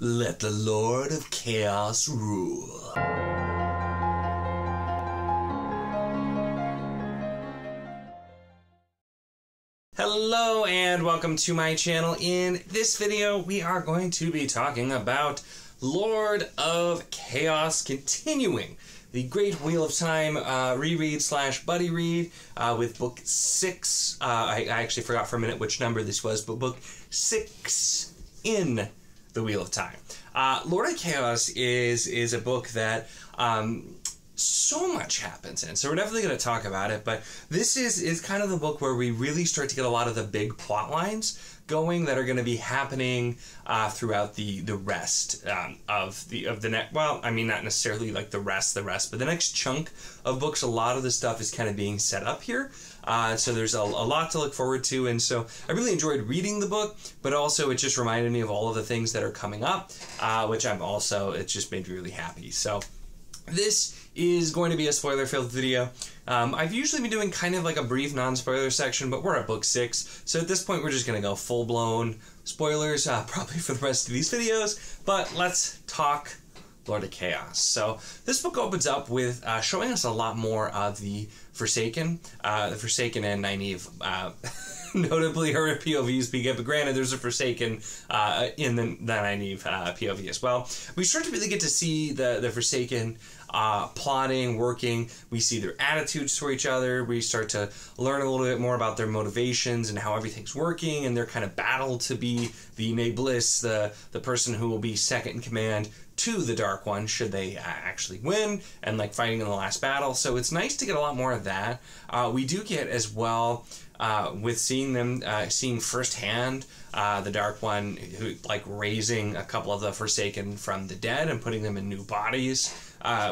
Let the Lord of Chaos rule. Hello and welcome to my channel. In this video, we are going to be talking about Lord of Chaos, continuing the Great Wheel of Time reread / buddy read with book 6. I actually forgot for a minute which number this was, but book 6 in the Wheel of Time. Lord of Chaos is a book that so much happens in, so we're definitely going to talk about it, but this is kind of the book where we really start to get a lot of the big plot lines going that are going to be happening throughout the rest of the next, well, I mean, not necessarily like the rest, but the next chunk of books, a lot of the stuff is kind of being set up here. So there's a lot to look forward to, and so I really enjoyed reading the book, but also it just reminded me of all of the things that are coming up, which it just made me really happy. So this is going to be a spoiler-filled video. I've usually been doing kind of like a brief non-spoiler section, but we're at book 6, so at this point we're just going to go full-blown spoilers, probably for the rest of these videos, but let's talk Lord of Chaos. So this book opens up with showing us a lot more of the Forsaken and Nynaeve. Notably her POVs being, but granted there's a Forsaken in the Nynaeve POV as well. We start to really get to see the Forsaken plotting, working. We see their attitudes toward each other. We start to learn a little bit more about their motivations and how everything's working, and their kind of battle to be the Nabliss, the person who will be second in command to the Dark One should they actually win, and like fighting in the last battle. So it's nice to get a lot more of that. We do get as well with seeing them, seeing firsthand the Dark One who like raising a couple of the Forsaken from the dead and putting them in new bodies,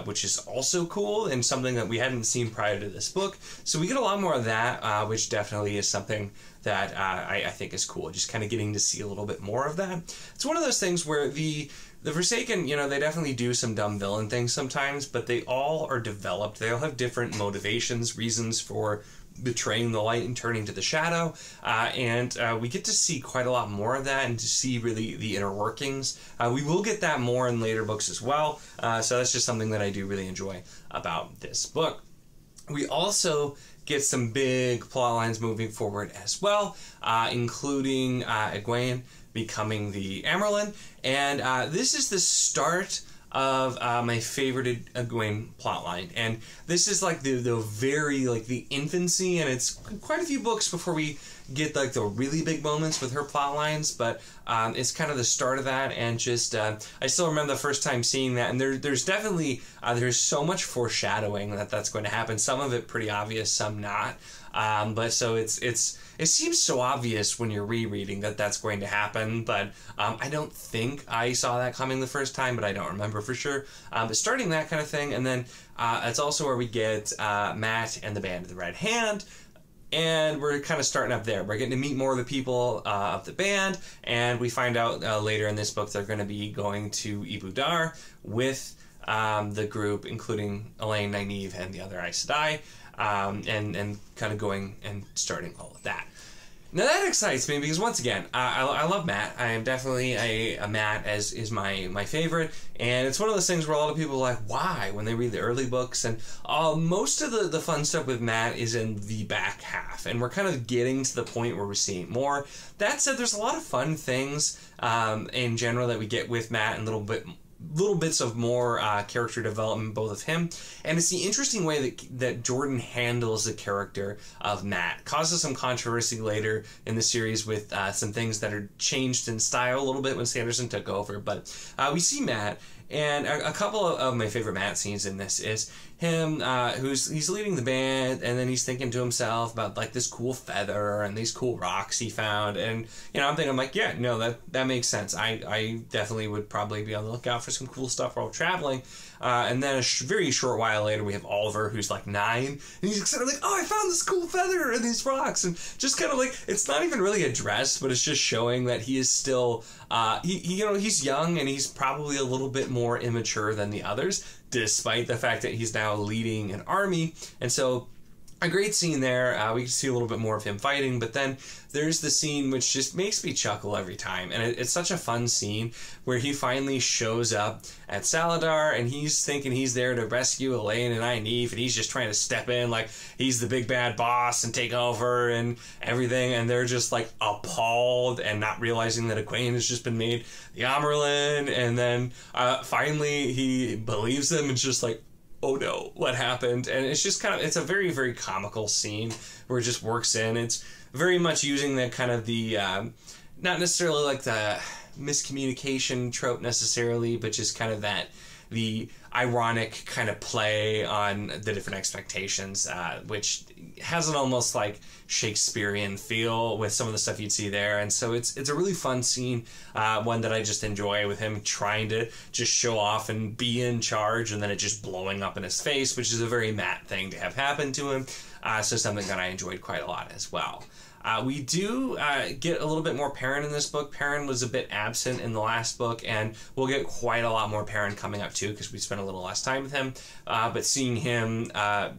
which is also cool and something that we hadn't seen prior to this book. So we get a lot more of that, which definitely is something that I think is cool. Just kind of getting to see a little bit more of that. It's one of those things where the Forsaken, you know, they definitely do some dumb villain things sometimes, but they all are developed. They all have different motivations, reasons for betraying the light and turning to the shadow, and we get to see quite a lot more of that and to see really the inner workings. We will get that more in later books as well, so that's just something that I do really enjoy about this book. We also get some big plot lines moving forward as well, including Egwene becoming the Amyrlin, and this is the start of my favorite Egwene plotline, and this is like the very like the infancy, and it's quite a few books before we get like the really big moments with her plot lines, but it's kind of the start of that, and just I still remember the first time seeing that, and there's definitely there's so much foreshadowing that's going to happen, some of it pretty obvious, some not, but so it seems so obvious when you're rereading that that's going to happen, but I don't think I saw that coming the first time, but I don't remember for sure. But starting that kind of thing, and then it's also where we get Mat and the Band of the Red Hand, and we're kind of starting up there. We're getting to meet more of the people of the band, and we find out later in this book they're going to be going to Ibu Dar with the group, including Elaine, Nynaeve, and the other Aes Sedai, and kind of going and starting all of that. Now that excites me because, once again, I love Mat. I am definitely a Mat is my favorite, and it's one of those things where a lot of people are like, why, when they read the early books, and most of the fun stuff with Mat is in the back half, and we're kind of getting to the point where we're seeing more. That said, there's a lot of fun things in general that we get with Mat, and little bits of more character development, both of him, and it's the interesting way that Jordan handles the character of Mat. Causes some controversy later in the series with some things that are changed in style a little bit when Sanderson took over, but we see Mat, and a couple of my favorite Mat scenes in this is him he's leading the band, and then he's thinking to himself about like this cool feather and these cool rocks he found, and you know, I'm thinking, like, yeah, no, that makes sense. I definitely would probably be on the lookout for some cool stuff while traveling. And then a very short while later, we have Oliver, who's like 9, and he's kind of like, oh, I found this cool feather and these rocks, and just kind of like, it's not even really addressed, but it's just showing that he is still, he's young, and he's probably a little bit more immature than the others, despite the fact that he's now leading an army, and so a great scene there. We can see a little bit more of him fighting, but then there's the scene which just makes me chuckle every time, and it's such a fun scene where he finally shows up at Saladar, and he's thinking he's there to rescue Elaine and Nynaeve, and he's just trying to step in like he's the big bad boss and take over and everything, and they're just like appalled and not realizing that Egwene has just been made the Amyrlin, and then finally he believes them and just like, oh no, what happened? And it's just kind of, it's a very, very comical scene where it just works in. It's very much using the kind of the, not necessarily like the miscommunication trope necessarily, but just kind of that, the ironic kind of play on the different expectations, which has an almost like Shakespearean feel with some of the stuff you'd see there. And so it's a really fun scene, one that I just enjoy, with him trying to just show off and be in charge, and then it just blowing up in his face, which is a very Matt thing to have happen to him. So something that I enjoyed quite a lot as well. We do get a little bit more Perrin in this book. Perrin was a bit absent in the last book, and we'll get quite a lot more Perrin coming up too, because we spent a little less time with him. But seeing him a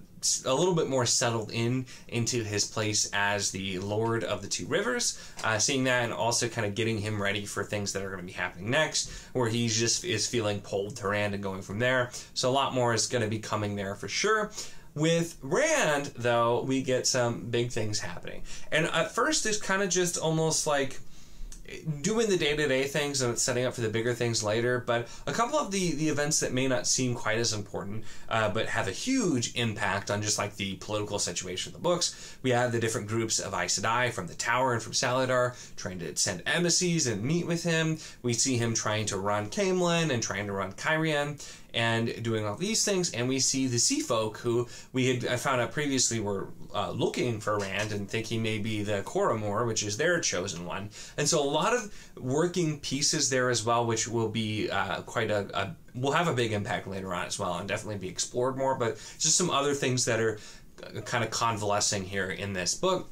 little bit more settled into his place as the Lord of the Two Rivers, seeing that, and also kind of getting him ready for things that are going to be happening next, where he just is feeling pulled to Rand and going from there. So a lot more is going to be coming there for sure. With Rand, though, we get some big things happening. And at first, it's kind of just almost like doing the day-to-day things and setting up for the bigger things later. But a couple of the events that may not seem quite as important, but have a huge impact on just like the political situation of the books. We have the different groups of Aes Sedai from the Tower and from Saladar trying to send embassies and meet with him. We see him trying to run Caemlyn and trying to run Cairhien, and doing all these things, and we see the Sea Folk, who I found out previously were looking for Rand and thinking maybe the Coromor, which is their chosen one. And so a lot of working pieces there as well, which will be will have a big impact later on as well, and definitely be explored more, but just some other things that are kind of convalescing here in this book.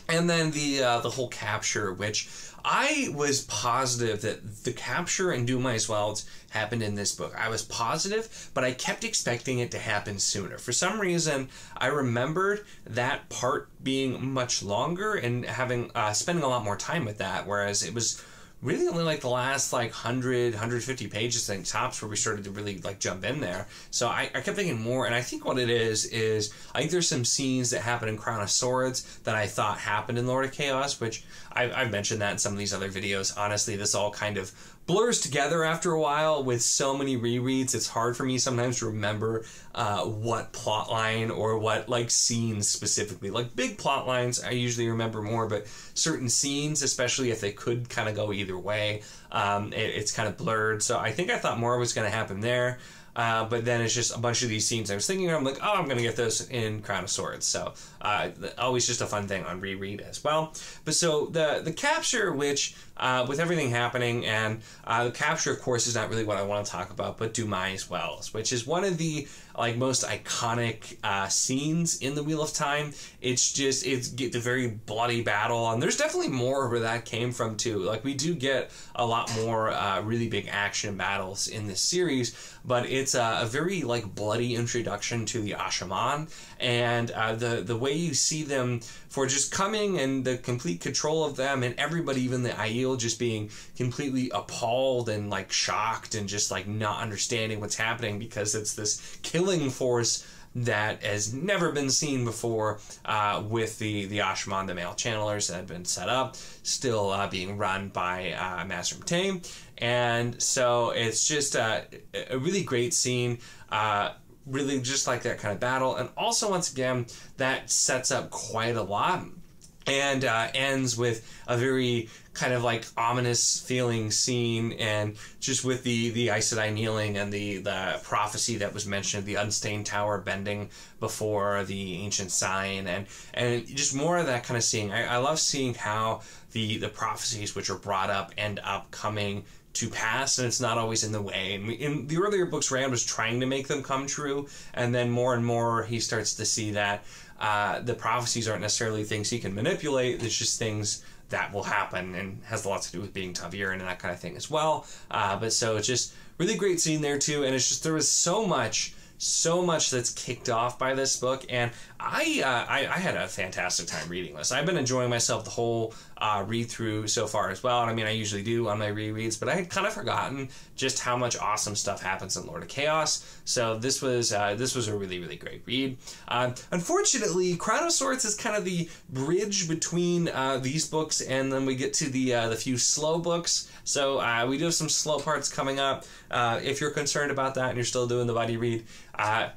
And then the whole capture, which I was positive that the capture and Doom Isweld happened in this book. I was positive, but I kept expecting it to happen sooner. For some reason, I remembered that part being much longer and having spending a lot more time with that, whereas it was really only like the last like 100, 150 pages, I think, tops, where we started to really like jump in there. So I kept thinking more, and I think what it is I think there's some scenes that happen in Crown of Swords that I thought happened in Lord of Chaos, which I've mentioned that in some of these other videos. Honestly, this all kind of blurs together after a while with so many rereads. It's hard for me sometimes to remember what plot line or what like scenes specifically. Like big plot lines I usually remember more, but certain scenes, especially if they could kind of go either way, it's kind of blurred. So I think I thought more was going to happen there. But then it's just a bunch of these scenes I was thinking of. I'm like, oh, I'm going to get those in Crown of Swords. So always just a fun thing on reread as well. But so the capture, which with everything happening, and the capture, of course, is not really what I want to talk about, but Dumais Wells, which is one of the like most iconic scenes in the Wheel of Time. It's the very bloody battle, and there's definitely more where that came from too. Like we do get a lot more really big action battles in this series, but it's a very like bloody introduction to the Ashaman, and the way you see them for just coming and the complete control of them, and everybody, even the Aiel, just being completely appalled and like shocked and just like not understanding what's happening, because it's this killing force that has never been seen before, with the Ashaman, the male channelers that had been set up, still being run by Master Mtame. And so it's just a really great scene, really just like that kind of battle. And also, once again, that sets up quite a lot, and ends with a very kind of like ominous feeling scene, and just with the Aes Sedai kneeling and the prophecy that was mentioned, the unstained tower bending before the ancient sign, and just more of that kind of seeing. I love seeing how the prophecies which are brought up end up coming to pass, and it's not always in the way. And in the earlier books, Rand was trying to make them come true, and then more and more he starts to see that the prophecies aren't necessarily things he can manipulate. It's just things that will happen, and has a lot to do with being Ta'veren and that kind of thing as well. But so it's just really great scene there too, and it's just, there was so much that's kicked off by this book, and I had a fantastic time reading this. I've been enjoying myself the whole read through so far as well. And I mean, I usually do on my rereads, but I had kind of forgotten just how much awesome stuff happens in Lord of Chaos. So this was a really, really great read. Unfortunately, Crown of Swords is kind of the bridge between these books, and then we get to the few slow books. So we do have some slow parts coming up. If you're concerned about that and you're still doing the buddy read,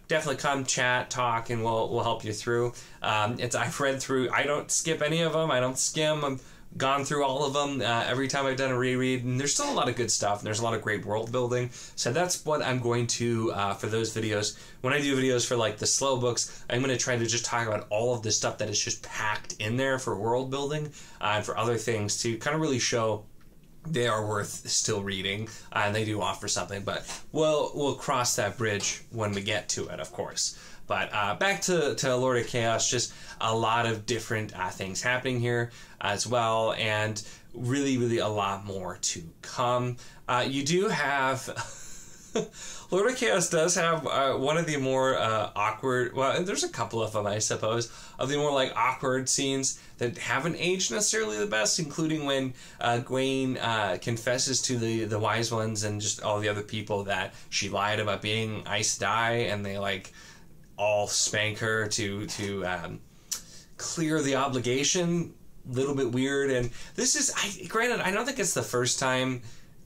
definitely come chat, talk, and we'll help you through. I've read through. I don't skip any of them. I don't skim. I've gone through all of them every time I've done a reread, and there's still a lot of good stuff, and there's a lot of great world building. So that's what I'm going to for those videos. When I do videos for like the slow books, I'm going to try to just talk about all of the stuff that is just packed in there for world building and for other things to kind of really show they are worth still reading, and they do offer something, but we'll cross that bridge when we get to it, of course. But back to Lord of Chaos, just a lot of different things happening here as well, and really, really a lot more to come. You do have... Lord of Chaos does have one of the more awkward... Well, there's a couple of them, I suppose, of the more like awkward scenes that haven't aged necessarily the best, including when Gawain confesses to the Wise Ones and just all the other people that she lied about being Aes Sedai, and they like all spank her to clear the obligation. Little bit weird, and this is granted, I don't think it's the first time.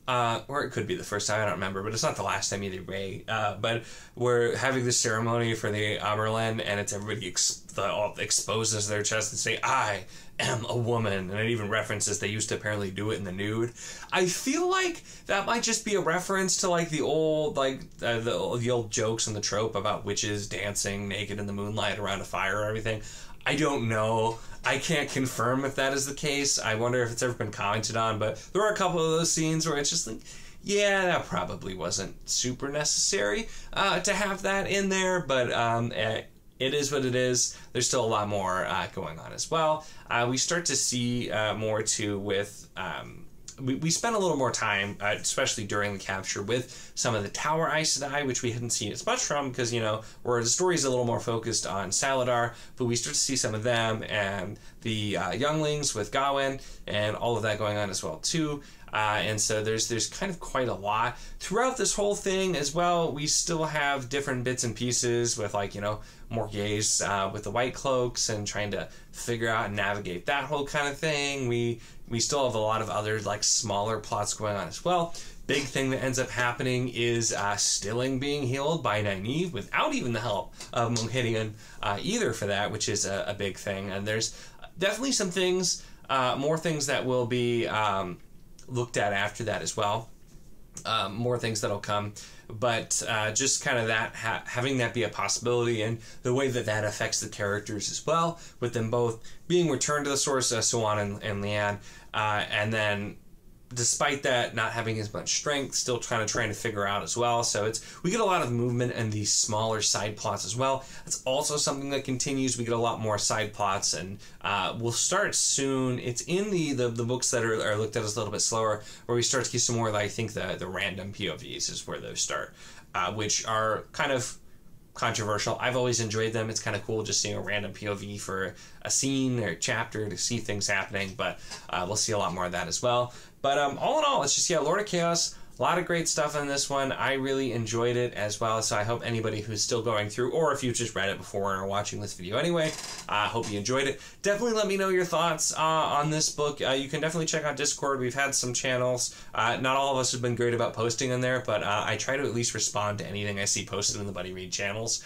Or it could be the first time, I don't remember, but it's not the last time either way. But we're having this ceremony for the Amerlin, and it's everybody exposes their chest and say, "I am a woman," and it even references they used to apparently do it in the nude. I feel like that might just be a reference to like the old the old jokes and the trope about witches dancing naked in the moonlight around a fire and everything. I don't know. I can't confirm if that is the case. I wonder if it's ever been commented on, but there are a couple of those scenes where it's just like, yeah, that probably wasn't super necessary to have that in there, but it is what it is. There's still a lot more going on as well. We start to see more too with... We spent a little more time, especially during the capture, with some of the Tower Aes Sedai, which we hadn't seen as much from because, you know, where the story's a little more focused on Saladar, but we start to see some of them and the younglings with Gawain and all of that going on as well, too. And so there's kind of quite a lot. Throughout this whole thing as well, we still have different bits and pieces with, like, you know, Morgase with the White Cloaks and trying to figure out and navigate that whole kind of thing. We still have a lot of other, like, smaller plots going on as well. Big thing that ends up happening is Stilling being healed by Nynaeve without even the help of Mohidian either for that, which is a big thing. And there's definitely some things, more things that will be looked at after that as well. More things that'll come, but just kind of that having that be a possibility, and the way that that affects the characters as well, with them both being returned to the source, Siuan and Leanne, and then despite that not having as much strength, still trying to figure out as well. So we get a lot of movement in these smaller side plots as well. That's also something that continues. We get a lot more side plots, and we'll start soon. It's in the books that are looked at as a little bit slower, where we start to get some more, I think the random POVs is where those start, which are kind of controversial. I've always enjoyed them. It's kind of cool just seeing a random POV for a scene or a chapter to see things happening, but we'll see a lot more of that as well. But all in all, it's just, yeah, Lord of Chaos, a lot of great stuff in this one. I really enjoyed it as well, so I hope anybody who's still going through, or if you've just read it before and are watching this video anyway, I hope you enjoyed it. Definitely let me know your thoughts on this book. You can definitely check out Discord. We've had some channels. Not all of us have been great about posting in there, but I try to at least respond to anything I see posted in the Buddy Read channels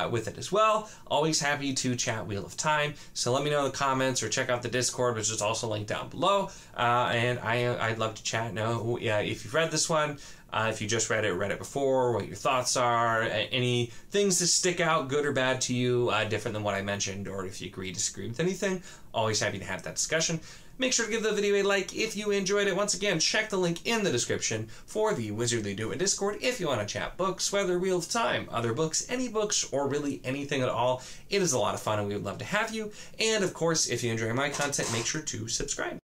with it as well. Always happy to chat Wheel of Time, so let me know in the comments or check out the Discord, which is also linked down below. And I'd love to chat. Know if you've read this one, if you just read it before, what your thoughts are, any things that stick out, good or bad to you, different than what I mentioned, or if you agree, disagree with anything. Always happy to have that discussion. Make sure to give the video a like if you enjoyed it. Once again, check the link in the description for the Wizardly Do It Discord if you want to chat books, whether Wheel of Time, other books, any books, or really anything at all. It is a lot of fun, and we would love to have you. And of course, if you enjoy my content, make sure to subscribe.